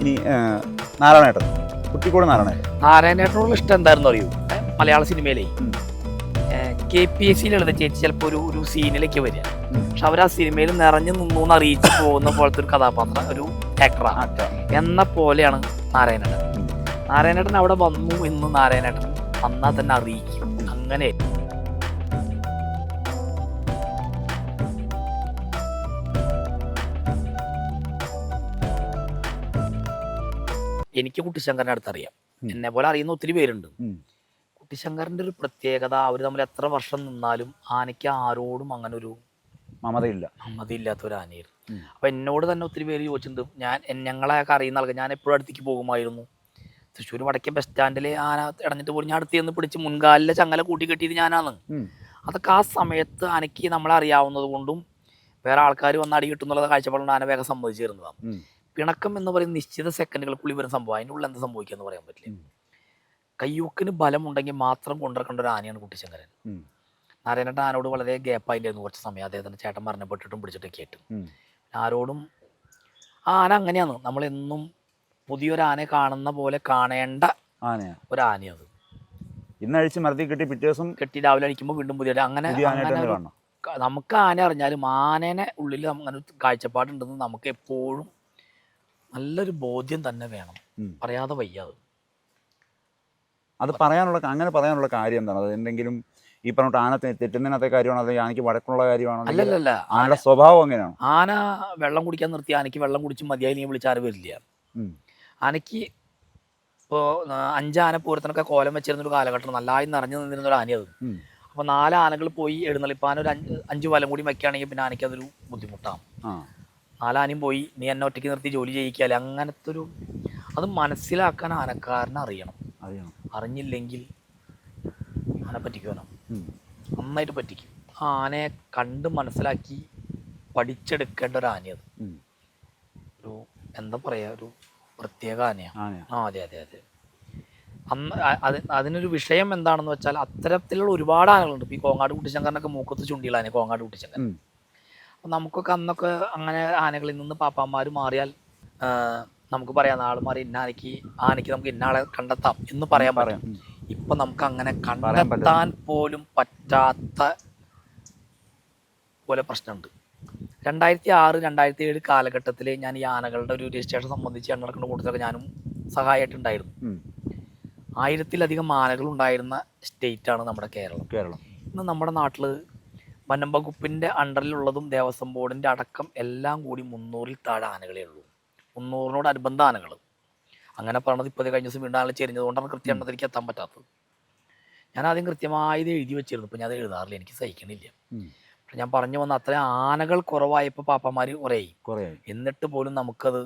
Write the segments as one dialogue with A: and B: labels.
A: ഇനി നാരായണേട്ടൻ, കുട്ടിക്കോട് നാരായണേട്ടൻ.
B: നാരായണേട്ടനോടുള്ള ഇഷ്ടം എന്തായിരുന്നു അറിയൂ? മലയാള സിനിമയിലേ KPSC ലളിത ചേച്ചി ചിലപ്പോൾ ഒരു സീനിലേക്ക് വരിക, പക്ഷെ അവർ ആ സിനിമയിൽ നിറഞ്ഞു നിന്നു അറിയിച്ചു പോകുന്ന പോലത്തെ ഒരു കഥാപാത്രം, ഒരു ആക്ടറാണ് എന്ന പോലെയാണ് നാരായണേട്ടൻ. നാരായണേട്ടൻ അവിടെ വന്നു എന്ന് നാരായണേട്ടൻ വന്നാൽ തന്നെ അറിയിക്കും. അങ്ങനെ എനിക്ക് കുട്ടിശങ്കറിനെ അടുത്തറിയാം. എന്നെ പോലെ അറിയുന്ന ഒത്തിരി പേരുണ്ട്. കുട്ടിശങ്കറിന്റെ ഒരു പ്രത്യേകത, അവർ തമ്മിൽ എത്ര വർഷം നിന്നാലും ആനയ്ക്ക് ആരോടും അങ്ങനെ ഒരു മമതയില്ലാത്ത ഒരു ആനയായിരുന്നു. അപ്പൊ എന്നോട് തന്നെ ഒത്തിരി പേര് ചോദിച്ചിട്ടുണ്ട്. ഞങ്ങളെയൊക്കെ അറിയുന്ന ആൾക്ക് ഞാൻ എപ്പോഴും അടുത്തേക്ക് പോകുമായിരുന്നു. തൃശ്ശൂർ വടക്കേ ബസ് സ്റ്റാൻഡിൽ ആന ഇടഞ്ഞിട്ട് പോലും ഞാൻ അടുത്ത് ചെന്ന് പിടിച്ച് മുൻകാലിലെ ചങ്ങല കൂട്ടി കെട്ടിയത് ഞാനാണ്. അതൊക്കെ ആ സമയത്ത് ആനയ്ക്ക് നമ്മളെ അറിയാവുന്നത് കൊണ്ടും വേറെ ആൾക്കാർ വന്ന് അടി കിട്ടുന്നുള്ള കാഴ്ചപ്പാടുകൊണ്ട് ആന വേഗം സമ്മതിച്ചിരുന്നതാണ്. പിണക്കം എന്ന് പറയുന്ന നിശ്ചിത സെക്കൻഡുകൾക്കുള്ളിൽ വരുന്ന സംഭവം, അതിനുള്ളിൽ എന്ത് സംഭവിക്കാന്ന് പറയാൻ പറ്റില്ല. കയ്യൂക്കിന് ബലമുണ്ടെങ്കിൽ മാത്രം കൊണ്ടിറക്കേണ്ട ഒരു ആനയാണ് കുട്ടിശങ്കരൻ. നാരായണേട്ടൻ ആനോട് വളരെ ഗ്യാപ്പായിരുന്നു കുറച്ച് സമയം. അദ്ദേഹത്തിൻ്റെ ചേട്ടൻ മരണപ്പെട്ടിട്ടും പിടിച്ചിട്ടൊക്കെ ആയിട്ട് ആരോടും ആന അങ്ങനെയാണ്. നമ്മളെന്നും പുതിയൊരു ആനയെ കാണുന്ന പോലെ കാണേണ്ട ഒരു ആനയത്.
A: ഇന്നഴിച്ച് മരത്തിൽ കെട്ടി പിറ്റേ ദിവസം
B: കെട്ടി രാവിലെ അടിക്കുമ്പോൾ വീണ്ടും പുതിയ അങ്ങനെ നമുക്ക് ആന അറിഞ്ഞാലും ആനേനെ ഉള്ളിൽ അങ്ങനെ കാഴ്ചപ്പാടുണ്ടെന്ന് നമുക്ക് എപ്പോഴും നല്ലൊരു ബോധ്യം തന്നെ വേണം. പറയാതെ വയ്യാതെ
A: അത് അങ്ങനെ പറയാനുള്ള കാര്യം എന്താണ്? അത് എന്തെങ്കിലും ഈ പറഞ്ഞിട്ട് ആന തെറ്റുന്നതിനകത്തെ കാര്യമാണോ, അല്ലെങ്കിൽ ആനയ്ക്ക് വഴക്കുള്ള കാര്യമാണോ?
B: അല്ലല്ല,
A: ആനയുടെ സ്വഭാവം എങ്ങനെയാണ്?
B: ആന വെള്ളം കുടിക്കാൻ നിർത്തി ആനയ്ക്ക് വെള്ളം കുടിച്ച് മതിയായി നീ വിളിച്ചാൽ വരില്ല. ആനയ്ക്ക് ഇപ്പോൾ 5 ആന പൂരത്തിനൊക്കെ കോലം വെച്ചിരുന്നൊരു കാലഘട്ടം, നല്ലതായി നിറഞ്ഞു നിന്നിരുന്നൊരു ആനയത്. അപ്പോൾ 4 ആനകൾ പോയി എഴുന്നള്ളിപ്പോൾ ആന ഒരു 5 വലം കൂടി വയ്ക്കുകയാണെങ്കിൽ പിന്നെ ആനയ്ക്ക് അതൊരു ബുദ്ധിമുട്ടാണ്. 4 ആനയും പോയി നീ എന്നെ ഒറ്റയ്ക്ക് നിർത്തി ജോലി ചെയ്യിക്കാല്ലേ, അങ്ങനത്തെ ഒരു അത് മനസ്സിലാക്കാൻ ആനക്കാരനെ അറിയണം. അറിഞ്ഞില്ലെങ്കിൽ ആന പറ്റിക്കുവാനോ, നന്നായിട്ട് പറ്റിക്കും. ആ ആനയെ കണ്ട് മനസ്സിലാക്കി പഠിച്ചെടുക്കേണ്ട ഒരു ആനയത്. ഒരു എന്താ പറയുക, ഒരു പ്രത്യേക ആനയാണ്. അതെ അതെ അതെ. അതിനൊരു വിഷയം എന്താണെന്ന് വെച്ചാൽ അത്തരത്തിലുള്ള ഒരുപാട് ആനകളുണ്ട്. ഇപ്പോൾ ഈ കോങ്ങാട് കുട്ടിശങ്കറിനൊക്കെ മൂക്കത്ത് ചുണ്ടിയുള്ള ആന കോങ്ങാട് കുട്ടിശങ്കരൻ. അപ്പം നമുക്കൊക്കെ അന്നൊക്കെ അങ്ങനെ ആനകളിൽ നിന്ന് പാപ്പാന്മാർ മാറിയാൽ നമുക്ക് പറയാം ആൾ മാറി ഇന്ന ആനയ്ക്ക് നമുക്ക് ഇന്നാളെ കണ്ടെത്താം എന്ന് പറയാൻ പറ്റും. ഇപ്പം നമുക്ക് അങ്ങനെ കണ്ടെത്താൻ പോലും പറ്റാത്ത പോലെ പ്രശ്നമുണ്ട്. 2006, 2007 കാലഘട്ടത്തിൽ ഞാൻ ഈ ആനകളുടെ ഒരു രജിസ്ട്രേഷൻ സംബന്ധിച്ച് നടക്കുന്ന കൂട്ടത്തിലൊക്കെ ഞാനും സഹായമായിട്ടുണ്ടായിരുന്നു. 1000-ലധികം ആനകൾ ഉണ്ടായിരുന്ന സ്റ്റേറ്റാണ് നമ്മുടെ കേരളം. ഇന്ന് നമ്മുടെ നാട്ടിൽ വനം വകുപ്പിൻ്റെ അണ്ടറിലുള്ളതും ദേവസ്വം ബോർഡിൻ്റെ അടക്കം എല്ലാം കൂടി 300-ൽ താഴെ ആനകളേ ഉള്ളൂ. 300-നോടനുബന്ധ ആനകൾ. അങ്ങനെ പറഞ്ഞത് ഇപ്പോൾ കഴിഞ്ഞ ദിവസം വീണ്ടും ആൾ ചെരിഞ്ഞതുകൊണ്ടാണ് കൃത്യമായിട്ട് എത്താൻ പറ്റാത്തത്. ഞാൻ ആദ്യം കൃത്യമായത് എഴുതി വെച്ചിരുന്നു. ഇപ്പോൾ ഞാൻ അത് എഴുതാറില്ല, എനിക്ക് സഹിക്കണില്ല. പക്ഷെ ഞാൻ പറഞ്ഞു വന്ന അത്രയും ആനകൾ കുറവായപ്പോൾ പാപ്പന്മാർ കുറേ എന്നിട്ട് പോലും നമുക്കത്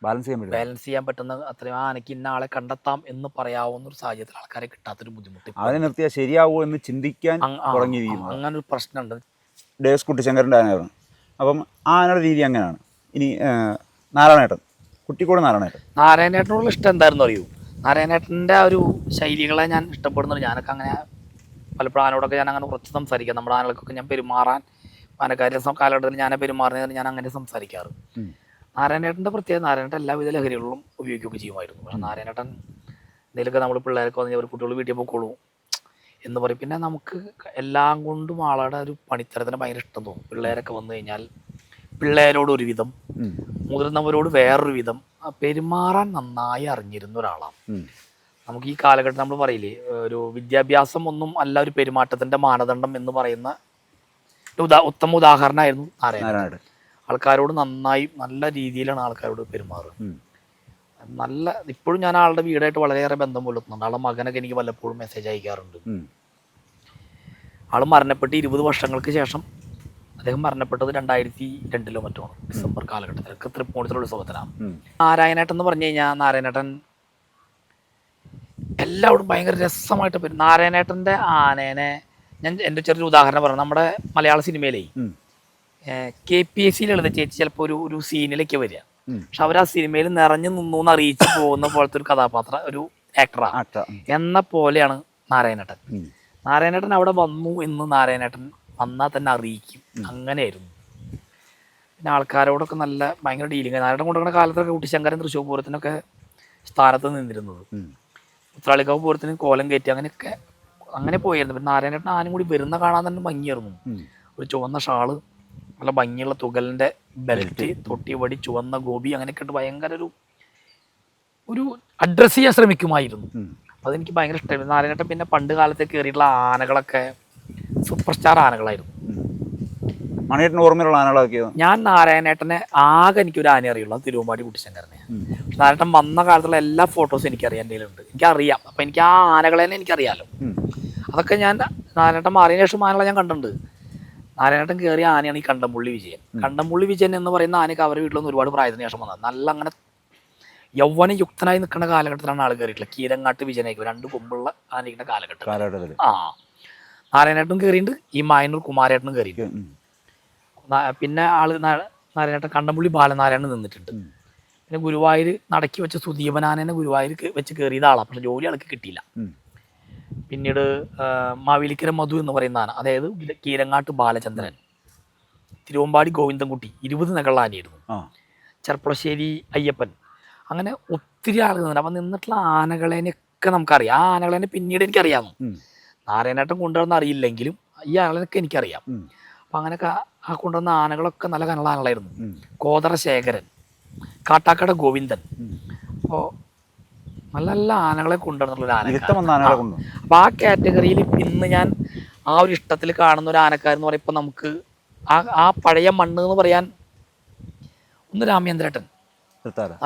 B: ബാലൻസ് ചെയ്യാൻ പറ്റുന്ന അത്രയും ആനയ്ക്ക് ഇന്ന ആളെ കണ്ടെത്താം എന്ന് പറയാവുന്ന ഒരു സാഹചര്യത്തിൽ ആൾക്കാരെ കിട്ടാത്തൊരു ബുദ്ധിമുട്ട്,
A: അതിനെ നിർത്തിയാൽ ശരിയാവോ എന്ന് ചിന്തിക്കാൻ
B: അങ്ങനെ ഒരു പ്രശ്നമുണ്ട്.
A: ഡേസ് കുട്ടിശങ്കരൻ്റെ ആനയാണ്. അപ്പം ആ ആനയുടെ രീതി അങ്ങനെയാണ്. ഇനി നാരായണേട്ടൻ, കുട്ടിക്കോട്
B: നാരായണേട്ടനോടുള്ള ഇഷ്ടം എന്തായിരുന്നു അറിയൂ? നാരായണേട്ടൻ്റെ ആ ഒരു ശൈലികളെ ഞാൻ ഇഷ്ടപ്പെടുന്നുണ്ട്. ഞാനൊക്കെ അങ്ങനെ പലപ്പോഴും ആനോടൊക്കെ ഞാൻ അങ്ങനെ കുറച്ച് സംസാരിക്കാം. നമ്മുടെ ആനകൾക്കൊക്കെ ഞാൻ പെരുമാറാൻ ആനക്കാരുടെ കാലഘട്ടത്തിൽ ഞാൻ പെരുമാറുന്നതിന് ഞാൻ അങ്ങനെ സംസാരിക്കാറ്. നാരായണേട്ടൻ്റെ പ്രത്യേകത, നാരായണേട്ടൻ എല്ലാവിധ ലഹരികളിലും ഉപയോഗിക്കുകയൊക്കെ ചെയ്യുമായിരുന്നു. പക്ഷേ നാരായണേട്ടൻ എന്തെങ്കിലുമൊക്കെ നമ്മൾ പിള്ളേരൊക്കെ വന്ന് അവർ കുട്ടികൾ വീട്ടിൽ പോയിക്കോളൂ എന്ന് പറയും. പിന്നെ നമുക്ക് എല്ലാം കൊണ്ടും ആളുടെ ഒരു പണിത്തരത്തിന് ഭയങ്കര ഇഷ്ടം തോന്നും. പിള്ളേരൊക്കെ വന്നു കഴിഞ്ഞാൽ പിള്ളേരോട് ഒരു വിധം, മുതിർന്നവരോട് വേറൊരു വിധം പെരുമാറാൻ നന്നായി അറിഞ്ഞിരുന്ന ഒരാളാണ്. നമുക്ക് ഈ കാലഘട്ടം നമ്മൾ പറയില്ലേ, ഒരു വിദ്യാഭ്യാസം ഒന്നും അല്ല ഒരു പെരുമാറ്റത്തിൻ്റെ മാനദണ്ഡം എന്ന് പറയുന്ന ഉത്തമ ഉദാഹരണമായിരുന്നു നാരായണേട്ടൻ. ആൾക്കാരോട് നന്നായി നല്ല രീതിയിലാണ് ആൾക്കാരോട് പെരുമാറുക. ഇപ്പോഴും ഞാൻ ആളുടെ വീടായിട്ട് വളരെയേറെ ബന്ധം പുലർത്തുന്നുണ്ട്. ആളുടെ മകനൊക്കെ എനിക്ക് പലപ്പോഴും മെസ്സേജ് അയക്കാറുണ്ട്. ആൾ മരണപ്പെട്ട് 20 വർഷങ്ങൾക്ക് ശേഷം, അദ്ദേഹം മരണപ്പെട്ടത് 2002-ലോ മറ്റോ ഡിസംബർ കാലഘട്ടത്തിൽ തൃപ്പൂണിത്തുറ ഉത്സവത്തിനാണ്. നാരായണേട്ടൻ എന്ന് പറഞ്ഞു കഴിഞ്ഞാൽ നാരായണേട്ടൻ എല്ലാവരും ഭയങ്കര രസമായിട്ട് നാരായണേട്ടൻ്റെ ആനേനെ ഞാൻ എൻ്റെ ചെറിയൊരു ഉദാഹരണം പറഞ്ഞു. നമ്മുടെ മലയാള സിനിമയിലേ KPSC ലളിത ചേച്ചി ചിലപ്പോൾ ഒരു സീനിലേക്ക് വരിക, പക്ഷെ അവർ ആ സിനിമയിൽ നിറഞ്ഞു നിന്നു അറിയിച്ചു പോകുന്ന പോലത്തെ ഒരു കഥാപാത്രം, ഒരു ആക്ടറാണ് എന്ന പോലെയാണ് നാരായണേട്ടൻ. നാരായണേട്ടൻ അവിടെ വന്നു എന്ന് നാരായണേട്ടൻ വന്നാൽ തന്നെ അറിയിക്കും. അങ്ങനെയായിരുന്നു. പിന്നെ ആൾക്കാരോടൊക്കെ നല്ല ഭയങ്കര ഡീലിങ്. നാരായണൻ കൊണ്ടുവന്ന കാലത്തൊക്കെ കുട്ടിശങ്കരൻ തൃശ്ശൂർ പൂരത്തിനൊക്കെ സ്ഥാനത്ത് നിന്നിരുന്നത്. ഉത്രാളിക്കാവ് പൂരത്തിന് കോലം കയറ്റി അങ്ങനെയൊക്കെ അങ്ങനെ പോയിരുന്നു. പിന്നെ നാരായണേട്ടൻ ആനും കൂടി വരുന്ന കാണാൻ തന്നെ ഭംഗിയായിരുന്നു. ഒരു ചുവന്ന ഷാള്, നല്ല ഭംഗിയുള്ള തുകലിൻ്റെ ബെൽറ്റ്, തൊട്ടിവടി, ചുവന്ന ഗോപി, അങ്ങനെയൊക്കെ ഇട്ട് ഭയങ്കര ഒരു അഡ്രസ്സ് ചെയ്യാൻ ശ്രമിക്കുമായിരുന്നു. അപ്പോൾ അതെനിക്ക് ഭയങ്കര ഇഷ്ടമായിരുന്നു നാരായണേട്ടൻ. പിന്നെ പണ്ട് കാലത്ത് കയറിയിട്ടുള്ള ആനകളൊക്കെ സൂപ്പർ സ്റ്റാർ ആനകളായിരുന്നു.
A: മണിയേട്ടന് ഓർമ്മയുള്ള ആനകളൊക്കെ?
B: ഞാൻ നാരായണേട്ടനെ ആകെ എനിക്കൊരു ആന അറിയുള്ളൂ, തിരുവമ്പാടി കുട്ടിശങ്കരനെ. നാരായണേട്ടൻ വന്ന കാലത്തുള്ള എല്ലാ ഫോട്ടോസും എനിക്കറിയാം, എൻ്റെ കയ്യിലുണ്ട്, എനിക്കറിയാം. അപ്പം എനിക്ക് ആ ആനകളെ തന്നെ എനിക്കറിയാമല്ലോ. അതൊക്കെ ഞാൻ നാരായണേട്ടൻ മാറിയതിനു ശേഷം ആനകളെ ഞാൻ കണ്ടിട്ടുണ്ട്. നാരായണേട്ടൻ കയറിയ ആനയാണ് ഈ കണ്ടംപുള്ളി വിജയൻ. കണ്ടംപുള്ളി വിജയൻ എന്ന് പറയുന്ന ആനയ്ക്ക് അവരുടെ വീട്ടിൽ നിന്ന് ഒരുപാട് പ്രായത്തിന് ശേഷം വന്നത്. നല്ല അങ്ങനെ യൗവനയുക്തനായി നിൽക്കുന്ന കാലഘട്ടത്തിലാണ് ആൾ കയറിയിട്ടുള്ളത്. കീരങ്ങാട്ട് വിജയനായിരിക്കും 2 കൊമ്പുള്ള ആനയുടെ കാലഘട്ടത്തിൽ. നാരായണേട്ടനും കയറിയിട്ടുണ്ട്, ഈ മായനൂർ കുമാരേട്ടനും കയറിയിട്ടുണ്ട്. പിന്നെ നാരായണേട്ടൻ കണ്ടംപുള്ളി ബാലനാരായണൻ നിന്നിട്ടുണ്ട്. പിന്നെ ഗുരുവായൂർ നടക്കി വെച്ച സുദീപനാനെ ഗുരുവായൂർ വെച്ച് കയറിയത് ആളാണ്, പക്ഷെ ജോലി ആൾക്ക് കിട്ടിയില്ല. പിന്നീട് മാവേലിക്കര മധു എന്ന് പറയുന്ന ആന, അതായത് കീരങ്ങാട്ട് ബാലചന്ദ്രൻ, തിരുവമ്പാടി ഗോവിന്ദൻകുട്ടി 20 നകളുള്ള ആനയായിരുന്നു. ചെർപ്പളശ്ശേരി അയ്യപ്പൻ, അങ്ങനെ ഒത്തിരി ആളുകൾ നിന്നിട്ടുണ്ട്. അപ്പം നിന്നിട്ടുള്ള ആനകളെയൊക്കെ നമുക്കറിയാം. ആ ആനകളെ പിന്നീട് എനിക്കറിയാമോ, നാരായണേട്ടൻ കൊണ്ടുവന്ന അറിയില്ലെങ്കിലും ഈ ആനകളൊക്കെ എനിക്കറിയാം. അപ്പം അങ്ങനെയൊക്കെ ആ കൊണ്ടുവന്ന ആനകളൊക്കെ നല്ല കനുള്ള ആനകളായിരുന്നു. കോതറ ശേഖരൻ, കാട്ടാക്കട ഗോവിന്ദൻ. അപ്പോൾ നല്ല നല്ല ആനകളെ കൊണ്ടുവന്നിട്ടുള്ള ആന. അപ്പോൾ ആ കാറ്റഗറിയിൽ ഇന്ന് ഞാൻ ആ ഒരു ഇഷ്ടത്തിൽ കാണുന്ന ഒരു ആനക്കാരെന്ന് പറയുമ്പോൾ നമുക്ക് ആ പഴയ മണ്ണ് എന്ന് പറയാൻ ഒന്ന് രാമേന്ദ്രേട്ടൻ,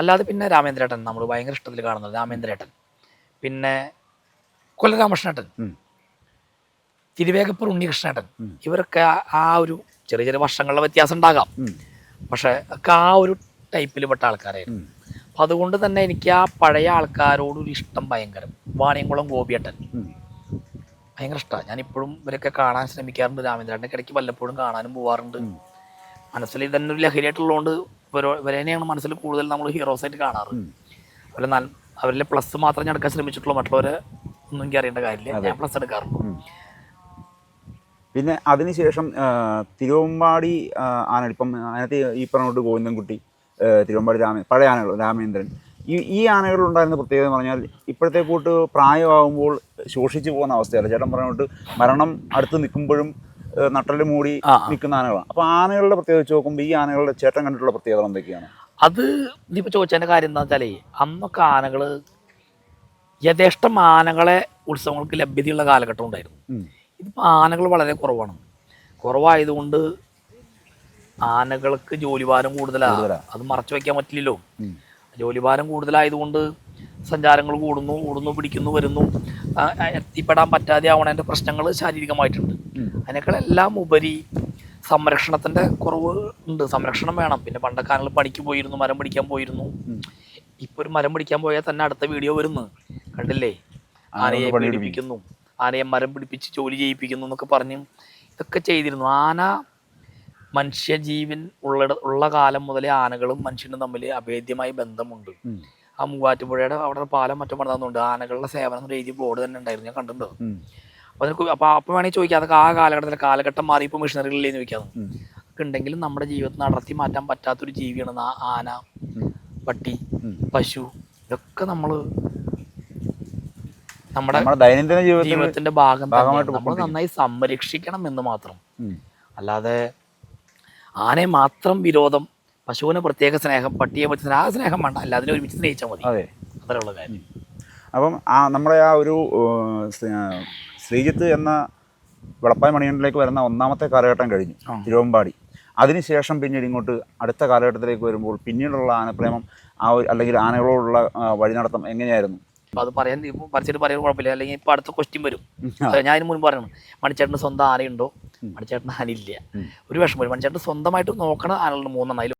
B: അല്ലാതെ പിന്നെ രാമേന്ദ്രേട്ടൻ നമ്മൾ ഭയങ്കര ഇഷ്ടത്തിൽ കാണുന്നത് രാമേന്ദ്രേട്ടൻ, പിന്നെ കൊല്ലരാമകൃഷ്ണേട്ടൻ, തിരുവേഗപ്പുറ ഉണ്ണികൃഷ്ണേട്ടൻ. ഇവരൊക്കെ ആ ഒരു ചെറിയ ചെറിയ വർഷങ്ങളുടെ വ്യത്യാസം ഉണ്ടാകാം, പക്ഷെ ഒക്കെ ആ ഒരു ടൈപ്പിൽ പെട്ട ആൾക്കാരായിരുന്നു. അപ്പം അതുകൊണ്ട് തന്നെ എനിക്ക് ആ പഴയ ആൾക്കാരോടൊരു ഇഷ്ടം ഭയങ്കരം. വാണിയംകുളം ഗോപിയേട്ടൻ ഭയങ്കര ഇഷ്ടമാണ്. ഞാനിപ്പോഴും ഇവരൊക്കെ കാണാൻ ശ്രമിക്കാറുണ്ട്. രാമേന്ദ്രേട്ടൻ്റെ ഇടയ്ക്ക് വല്ലപ്പോഴും കാണാനും പോകാറുണ്ട്. മനസ്സിൽ തന്നെ ഒരു ലഹരിയായിട്ടുള്ളതുകൊണ്ട് ഇവരെന്നെയാണ് മനസ്സിൽ കൂടുതൽ നമ്മൾ ഹീറോസായിട്ട് കാണാറ്. അവരിലെ പ്ലസ് മാത്രം ഞാൻ എടുക്കാൻ ശ്രമിച്ചിട്ടുള്ളൂ, മറ്റുള്ളവരെ ഒന്നും എനിക്ക് അറിയേണ്ട കാര്യമില്ല. ഞാൻ പ്ലസ് എടുക്കാറുണ്ട്.
A: പിന്നെ അതിനുശേഷം തിരുവമ്പാടി ആന, ഇപ്പം അതിനകത്ത് ഈ പറഞ്ഞോട്ട് ഗോവിന്ദൻകുട്ടി, തിരുവമ്പാടി പഴയ ആനകൾ, രാമേന്ദ്രൻ, ഈ ആനകളുണ്ടായിരുന്ന പ്രത്യേകത എന്ന് പറഞ്ഞാൽ ഇപ്പോഴത്തെ കൂട്ട് പ്രായമാകുമ്പോൾ ശോഷിച്ചു പോകുന്ന അവസ്ഥയല്ല. ചേട്ടൻ പറഞ്ഞോട്ട് മരണം അടുത്ത് നിൽക്കുമ്പോഴും നട്ടല് മൂടി നിൽക്കുന്ന ആനകളാണ്. അപ്പോൾ ആനകളുടെ പ്രത്യേകത വെച്ച് നോക്കുമ്പോൾ ഈ ആനകളുടെ ചേട്ടൻ കണ്ടിട്ടുള്ള പ്രത്യേകത എന്തൊക്കെയാണ്?
B: അത് ഇതിപ്പോൾ ചോദിച്ചതിൻ്റെ കാര്യം എന്താ വെച്ചാൽ, അന്നൊക്കെ ആനകൾ യഥേഷ്ടം ആനകളെ ഉത്സവങ്ങൾക്ക് ലഭ്യതയുള്ള കാലഘട്ടം ഉണ്ടായിരുന്നു. ഇതിപ്പോൾ ആനകൾ വളരെ കുറവായതുകൊണ്ട് ആനകൾക്ക് ജോലിഭാരം കൂടുതലാണ്. അത് മറച്ചു വയ്ക്കാൻ പറ്റില്ലല്ലോ. ജോലിഭാരം കൂടുതലായതുകൊണ്ട് സഞ്ചാരങ്ങൾ കൂടുന്നു പിടിക്കുന്നു, വരുന്നു, എത്തിപ്പെടാൻ പറ്റാതെ ആവണതിൻ്റെ പ്രശ്നങ്ങൾ ശാരീരികമായിട്ടുണ്ട്. അതിനേക്കാളെല്ലാം ഉപരി സംരക്ഷണത്തിൻ്റെ കുറവ് ഉണ്ട്. സംരക്ഷണം വേണം. പിന്നെ പണ്ടൊക്കെ ആനകൾ പണിക്ക് പോയിരുന്നു, മരം പിടിക്കാൻ പോയിരുന്നു. ഇപ്പോൾ ഒരു മരം പിടിക്കാൻ പോയാൽ തന്നെ അടുത്ത വീഡിയോ വരുന്നു, കണ്ടില്ലേ, ആനയെ പീഡിപ്പിക്കുന്നു, ആനയെ മരം പിടിപ്പിച്ച് ജോലി ചെയ്യിപ്പിക്കുന്നു എന്നൊക്കെ പറഞ്ഞ് ഇതൊക്കെ ചെയ്തിരുന്നു. ആന മനുഷ്യജീവൻ ഉള്ള കാലം മുതലേ ആനകളും മനുഷ്യനും തമ്മിൽ അഭേദ്യമായ ബന്ധമുണ്ട്. ആ മൂവാറ്റുപുഴയുടെ അവിടെ പാലം മറ്റും പണിതുണ്ട്, ആനകളുടെ സേവനം എന്ന് എഴുതിയ ബോർഡ് തന്നെ ഉണ്ടായിരുന്നു, ഞാൻ കണ്ടിട്ടുണ്ടോ? അപ്പോൾ വേണമെങ്കിൽ ചോദിക്കാം, അതൊക്കെ ആ കാലഘട്ടം മാറി ഇപ്പോൾ മിഷനറികളിലേന്ന് ചോദിക്കാം. അതൊക്കെ ഉണ്ടെങ്കിലും നമ്മുടെ ജീവിതത്തിൽ നടത്തി മാറ്റാൻ പറ്റാത്തൊരു ജീവിയാണ് ആന, പട്ടി, പശു. ഇതൊക്കെ നമ്മുടെ
A: ദൈനംദിന
B: ജീവിതത്തിന്റെ ഭാഗം നമ്മൾ നന്നായി സംരക്ഷിക്കണം എന്ന് മാത്രം. അല്ലാതെ ആനയെ മാത്രം വിരോധം, പശുവിന് പ്രത്യേക സ്നേഹം, പട്ടിയെ പറ്റി ആ സ്നേഹം വേണ്ട, അല്ലാതെ ഒരുമിച്ച് സ്നേഹിച്ചാൽ മതി. അത്രയുള്ള കാര്യം.
A: അപ്പം നമ്മുടെ ആ ഒരു ശ്രീജിത്ത് എന്ന വെളപ്പായ മണികണ്ഠനിലേക്ക് വരുന്ന ഒന്നാമത്തെ കാലഘട്ടം കഴിഞ്ഞു തിരുവമ്പാടി. അതിനുശേഷം പിന്നീട് ഇങ്ങോട്ട് അടുത്ത കാലഘട്ടത്തിലേക്ക് വരുമ്പോൾ പിന്നീടുള്ള ആനപ്രേമം അല്ലെങ്കിൽ ആനകളോടുള്ള വഴിനടത്തം എങ്ങനെയായിരുന്നു?
B: അപ്പോൾ അത് പറിച്ചിട്ട് പറയാൻ കുഴപ്പമില്ല. അല്ലെങ്കിൽ ഇപ്പോൾ അടുത്ത ക്വസ്റ്റ്യൻ വരും. ഞാൻ അതിന് മുൻപ് പറയണം, മണിച്ചേട്ടന് സ്വന്തം ആനയുണ്ടോ? മണിച്ചേട്ടന് ആനയില്ല. ഒരു വിഷമം വരും. മണിച്ചേട്ടന് സ്വന്തമായിട്ട് നോക്കണ ആനകളുണ്ട് 3 എണ്ണം.